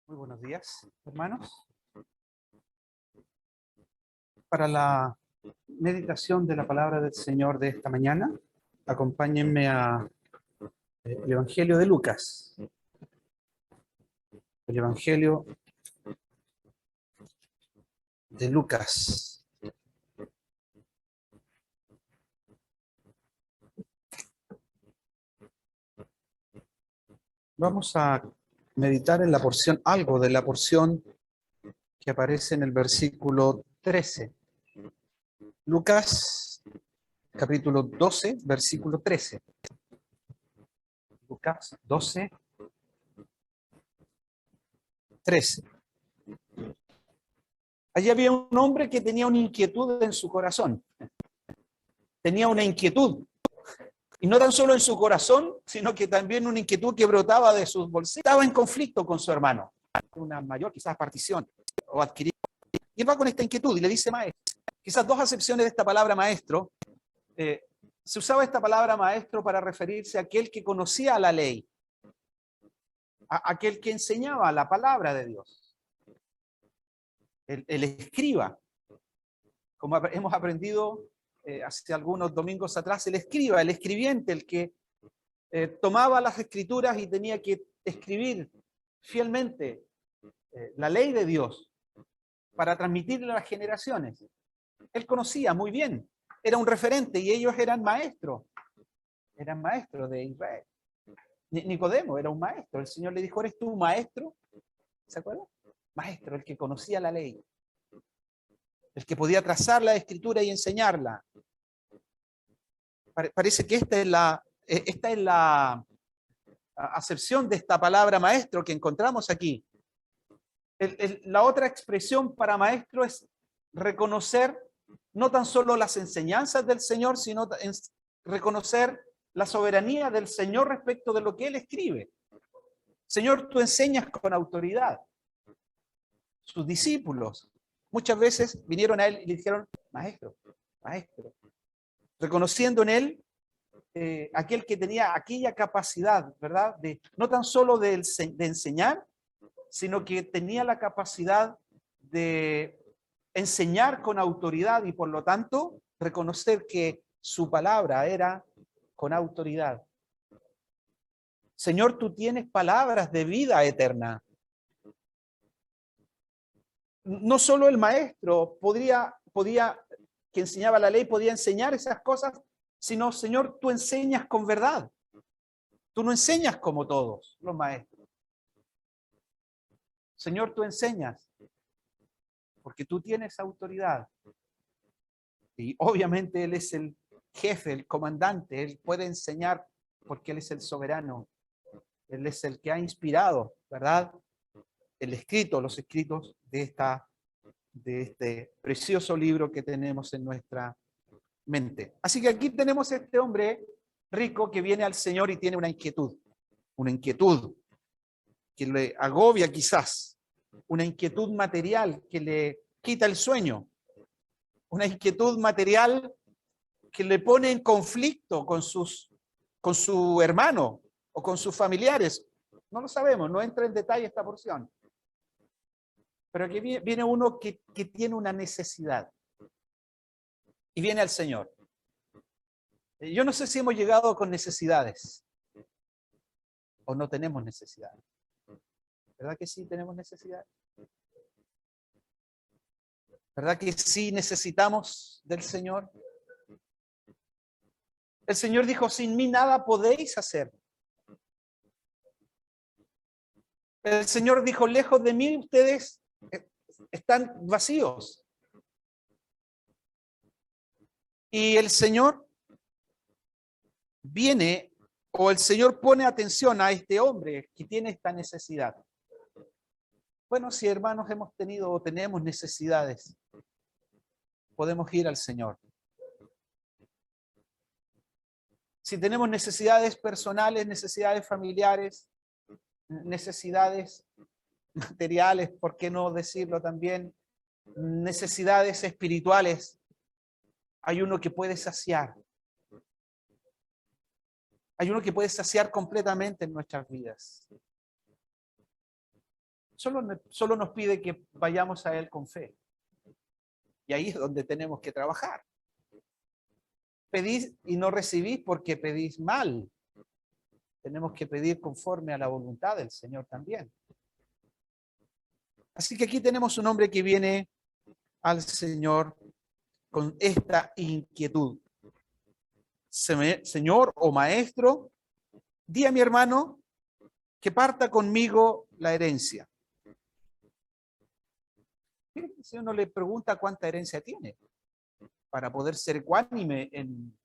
Muy buenos días, hermanos. Para la meditación de la palabra del Señor de esta mañana, acompáñenme a el Evangelio de Lucas. El Evangelio de Lucas. Vamos a meditar en la porción, algo de la porción que aparece en el versículo 13. Lucas, capítulo 12, versículo 13. Lucas 12, 13. Allí había un hombre que tenía una inquietud en su corazón. Tenía una inquietud. Y no tan solo en su corazón, sino que también una inquietud que brotaba de sus bolsillos. Estaba en conflicto con su hermano. Una mayor, quizás, partición o adquirir. Y él va con esta inquietud y le dice maestro. Quizás dos acepciones de esta palabra maestro. Se usaba esta palabra maestro para referirse a aquel que conocía la ley. A aquel que enseñaba la palabra de Dios. El escriba. Como hemos aprendido hace algunos domingos atrás, el escriba, el escribiente, el que tomaba las escrituras y tenía que escribir fielmente la ley de Dios para transmitirle a las generaciones. Él conocía muy bien, era un referente y ellos eran maestros de Israel. Nicodemo era un maestro, el Señor le dijo, ¿eres tú maestro? ¿Se acuerdan? Maestro, el que conocía la ley, el que podía trazar la escritura y enseñarla. Parece que esta es la acepción de esta palabra maestro que encontramos aquí. La otra expresión para maestro es reconocer no tan solo las enseñanzas del Señor, sino reconocer la soberanía del Señor respecto de lo que Él escribe. Señor, tú enseñas con autoridad. Sus discípulos muchas veces vinieron a Él y le dijeron, maestro, maestro, reconociendo en Él aquel que tenía aquella capacidad, ¿verdad? De, no tan solo de enseñar, sino que tenía la capacidad de enseñar con autoridad y por lo tanto reconocer que su palabra era con autoridad. Señor, tú tienes palabras de vida eterna. No solo el maestro que enseñaba la ley, podía enseñar esas cosas, sino, Señor, tú enseñas con verdad. Tú no enseñas como todos los maestros. Señor, tú enseñas porque tú tienes autoridad. Y obviamente Él es el jefe, el comandante. Él puede enseñar porque Él es el soberano. Él es el que ha inspirado, ¿verdad? Los escritos de este precioso libro que tenemos en nuestra mente. Así que aquí tenemos a este hombre rico que viene al Señor y tiene una inquietud que le agobia quizás, una inquietud material que le quita el sueño, una inquietud material que le pone en conflicto con su hermano o con sus familiares. No lo sabemos, no entra en detalle esta porción. Pero aquí viene uno que tiene una necesidad y viene al Señor. Yo no sé si hemos llegado con necesidades o no tenemos necesidades. ¿Verdad que sí tenemos necesidades? ¿Verdad que sí necesitamos del Señor? El Señor dijo, sin mí nada podéis hacer. El Señor dijo, lejos de mí ustedes están vacíos. Y el Señor viene, o el Señor pone atención a este hombre que tiene esta necesidad. Bueno, si hermanos hemos tenido o tenemos necesidades, podemos ir al Señor. Si tenemos necesidades personales, necesidades familiares, necesidades materiales, ¿por qué no decirlo también? Necesidades espirituales, hay uno que puede saciar. Hay uno que puede saciar completamente en nuestras vidas. Solo nos pide que vayamos a Él con fe. Y ahí es donde tenemos que trabajar. Pedís y no recibís porque pedís mal. Tenemos que pedir conforme a la voluntad del Señor también. Así que aquí tenemos un hombre que viene al Señor con esta inquietud. Señor o maestro, di a mi hermano que parta conmigo la herencia. Si uno le pregunta cuánta herencia tiene para poder ser ecuánime en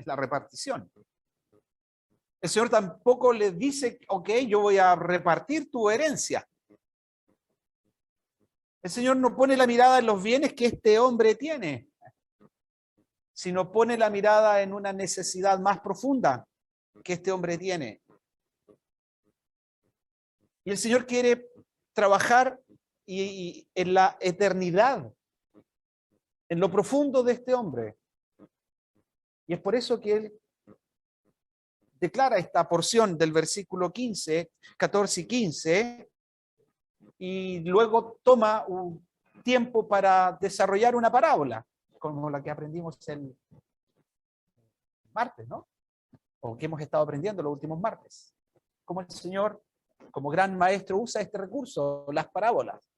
la repartición. El Señor tampoco le dice, ok, yo voy a repartir tu herencia. El Señor no pone la mirada en los bienes que este hombre tiene, sino pone la mirada en una necesidad más profunda que este hombre tiene. Y el Señor quiere trabajar y en la eternidad, en lo profundo de este hombre. Y es por eso que Él declara esta porción del versículo 15, 14 y 15, y luego toma un tiempo para desarrollar una parábola, como la que aprendimos el martes, ¿no? O que hemos estado aprendiendo los últimos martes. Como el Señor, como gran maestro, usa este recurso, las parábolas,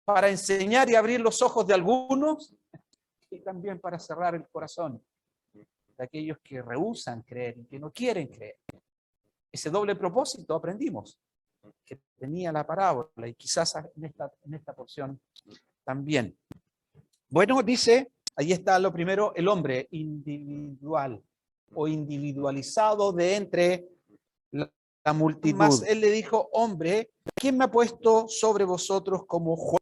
para enseñar y abrir los ojos de algunos y también para cerrar el corazón de aquellos que rehúsan creer y que no quieren creer. Ese doble propósito aprendimos que tenía la parábola y quizás en esta porción también. Bueno, dice, ahí está lo primero, el hombre individual o individualizado de entre la multitud. Más él le dijo, hombre, ¿quién me ha puesto sobre vosotros como juez?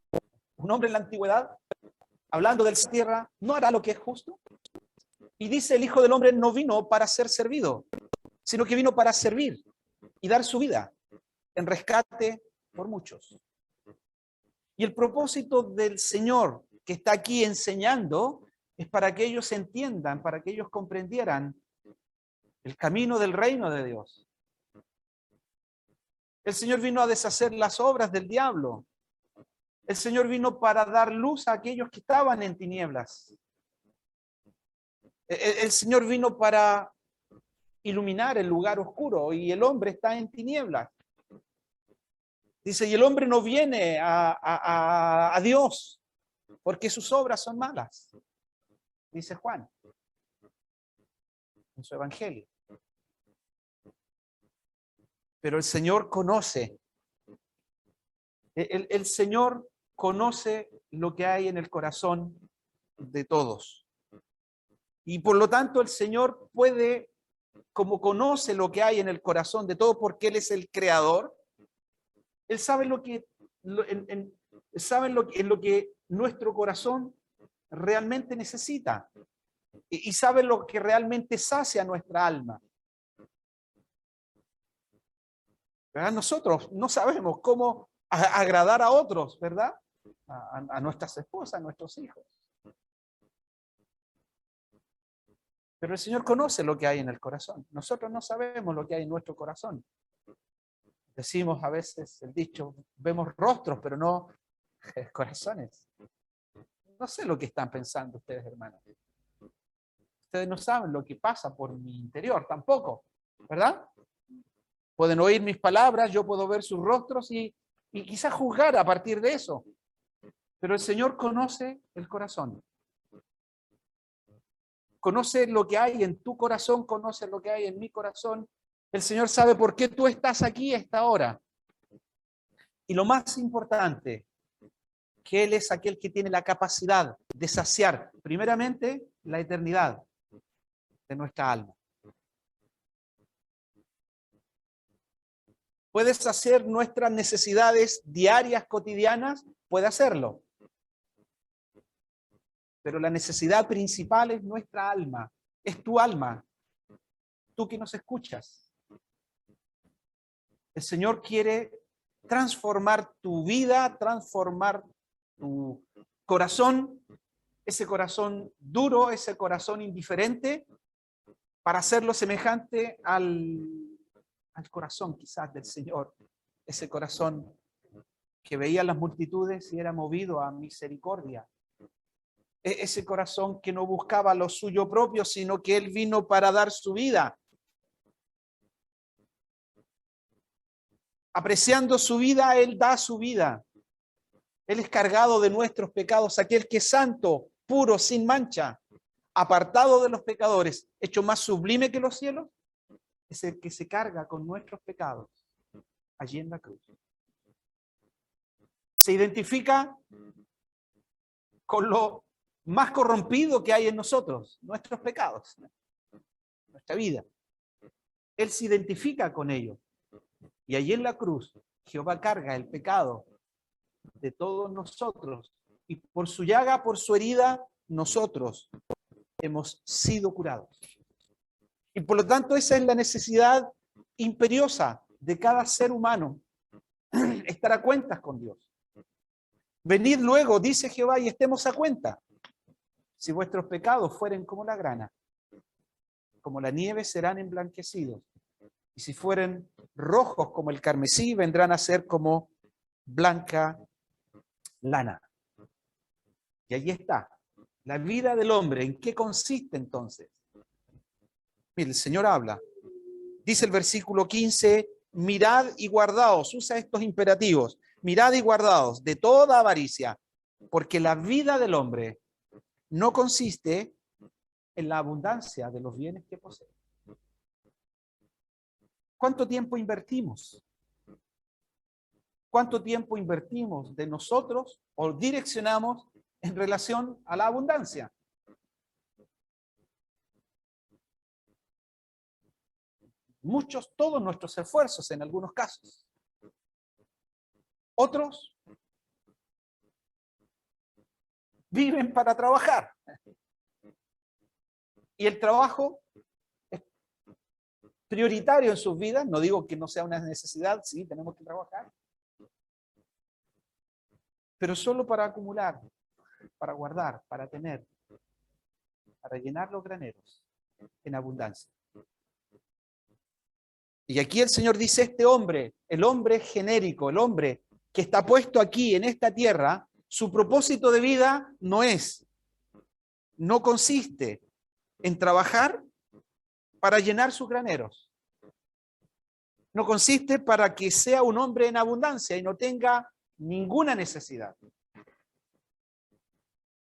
Un hombre en la antigüedad, hablando de la tierra, ¿no hará lo que es justo? Y dice, el Hijo del Hombre no vino para ser servido, sino que vino para servir y dar su vida en rescate por muchos. Y el propósito del Señor que está aquí enseñando es para que ellos entiendan, para que ellos comprendieran el camino del reino de Dios. El Señor vino a deshacer las obras del diablo. El Señor vino para dar luz a aquellos que estaban en tinieblas. El Señor vino para iluminar el lugar oscuro y el hombre está en tinieblas. Dice, y el hombre no viene a Dios porque sus obras son malas, dice Juan en su evangelio. Pero el Señor conoce, el Señor conoce lo que hay en el corazón de todos. Y por lo tanto el Señor puede, como conoce lo que hay en el corazón de todos, porque Él es el creador, Él sabe en lo que nuestro corazón realmente necesita y sabe lo que realmente sacia nuestra alma. ¿Verdad? Nosotros no sabemos cómo agradar a otros, ¿verdad? A nuestras esposas, a nuestros hijos. Pero el Señor conoce lo que hay en el corazón. Nosotros no sabemos lo que hay en nuestro corazón. Decimos a veces el dicho, vemos rostros, pero no corazones. No sé lo que están pensando ustedes, hermanos. Ustedes no saben lo que pasa por mi interior, tampoco, ¿verdad? Pueden oír mis palabras, yo puedo ver sus rostros y quizás juzgar a partir de eso. Pero el Señor conoce el corazón. Conoce lo que hay en tu corazón, conoce lo que hay en mi corazón. El Señor sabe por qué tú estás aquí a esta hora. Y lo más importante, que Él es aquel que tiene la capacidad de saciar, primeramente, la eternidad de nuestra alma. ¿Puede saciar nuestras necesidades diarias, cotidianas? Puede hacerlo. Pero la necesidad principal es nuestra alma, es tu alma, tú que nos escuchas. El Señor quiere transformar tu vida, transformar tu corazón, ese corazón duro, ese corazón indiferente, para hacerlo semejante al corazón quizás del Señor, ese corazón que veía las multitudes y era movido a misericordia. Ese corazón que no buscaba lo suyo propio, sino que Él vino para dar su vida. Apreciando su vida, Él da su vida. Él es cargado de nuestros pecados, aquel que es santo, puro, sin mancha, apartado de los pecadores, hecho más sublime que los cielos, es el que se carga con nuestros pecados allí en la cruz. Se identifica con lo más corrompido que hay en nosotros, nuestros pecados, nuestra vida. Él se identifica con ello. Y allí en la cruz, Jehová carga el pecado de todos nosotros. Y por su llaga, por su herida, nosotros hemos sido curados. Y por lo tanto, esa es la necesidad imperiosa de cada ser humano, estar a cuentas con Dios. Venid luego, dice Jehová, y estemos a cuenta. Si vuestros pecados fueren como la grana, como la nieve serán emblanquecidos. Y si fueren rojos como el carmesí, vendrán a ser como blanca lana. Y allí está. La vida del hombre, ¿en qué consiste entonces? Mire, el Señor habla. Dice el versículo 15, mirad y guardaos, usa estos imperativos, mirad y guardaos de toda avaricia, porque la vida del hombre no consiste en la abundancia de los bienes que posee. ¿Cuánto tiempo invertimos? ¿Cuánto tiempo invertimos de nosotros o direccionamos en relación a la abundancia? Muchos, todos nuestros esfuerzos en algunos casos. Otros viven para trabajar. Y el trabajo es prioritario en sus vidas. No digo que no sea una necesidad, sí, tenemos que trabajar. Pero solo para acumular, para guardar, para tener, para llenar los graneros en abundancia. Y aquí el Señor dice, este hombre, el hombre genérico, el hombre que está puesto aquí en esta tierra, su propósito de vida no consiste en trabajar para llenar sus graneros. No consiste para que sea un hombre en abundancia y no tenga ninguna necesidad.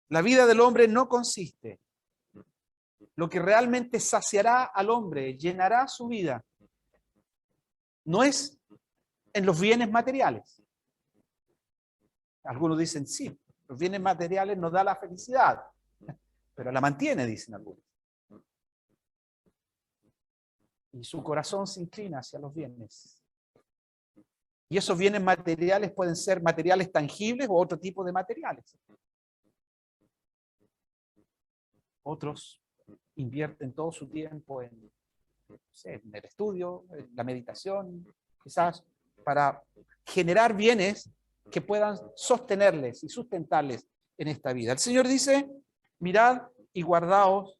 La vida del hombre no consiste. Lo que realmente saciará al hombre, llenará su vida, no es en los bienes materiales. Algunos dicen, sí, los bienes materiales nos da la felicidad, pero la mantiene, dicen algunos. Y su corazón se inclina hacia los bienes. Y esos bienes materiales pueden ser materiales tangibles o otro tipo de materiales. Otros invierten todo su tiempo en el estudio, en la meditación, quizás para generar bienes que puedan sostenerles y sustentarles en esta vida. El Señor dice, mirad y guardaos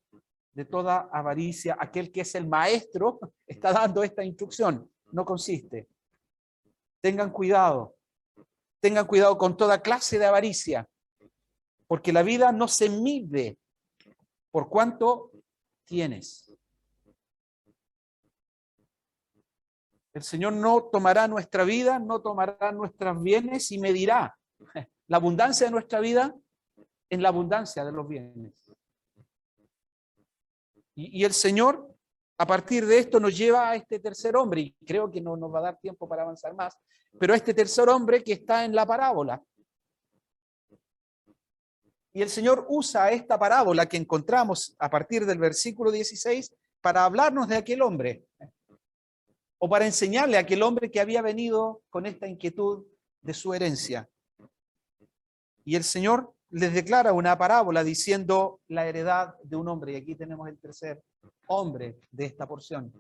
de toda avaricia. Aquel que es el maestro está dando esta instrucción. No consiste. Tengan cuidado con toda clase de avaricia, porque la vida no se mide por cuánto tienes. El Señor no tomará nuestra vida, no tomará nuestros bienes y medirá la abundancia de nuestra vida en la abundancia de los bienes. Y el Señor, a partir de esto, nos lleva a este tercer hombre, y creo que no nos va a dar tiempo para avanzar más, pero a este tercer hombre que está en la parábola. Y el Señor usa esta parábola que encontramos a partir del versículo 16 para hablarnos de aquel hombre, o para enseñarle a aquel hombre que había venido con esta inquietud de su herencia. Y el Señor les declara una parábola diciendo la heredad de un hombre. Y aquí tenemos el tercer hombre de esta porción.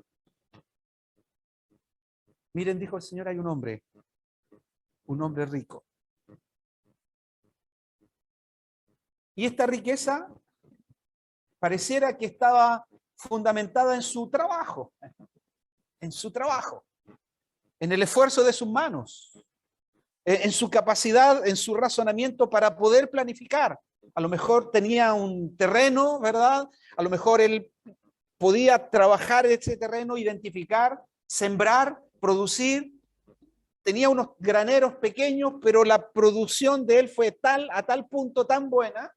Miren, dijo el Señor, hay un hombre rico. Y esta riqueza pareciera que estaba fundamentada en su trabajo, en el esfuerzo de sus manos, en su capacidad, en su razonamiento para poder planificar. A lo mejor tenía un terreno, ¿verdad? A lo mejor él podía trabajar ese terreno, identificar, sembrar, producir. Tenía unos graneros pequeños, pero la producción de él fue a tal punto tan buena,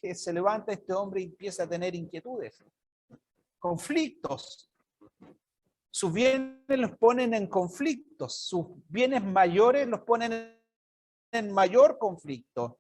que se levanta este hombre y empieza a tener inquietudes, conflictos. Sus bienes los ponen en conflictos, sus bienes mayores los ponen en mayor conflicto.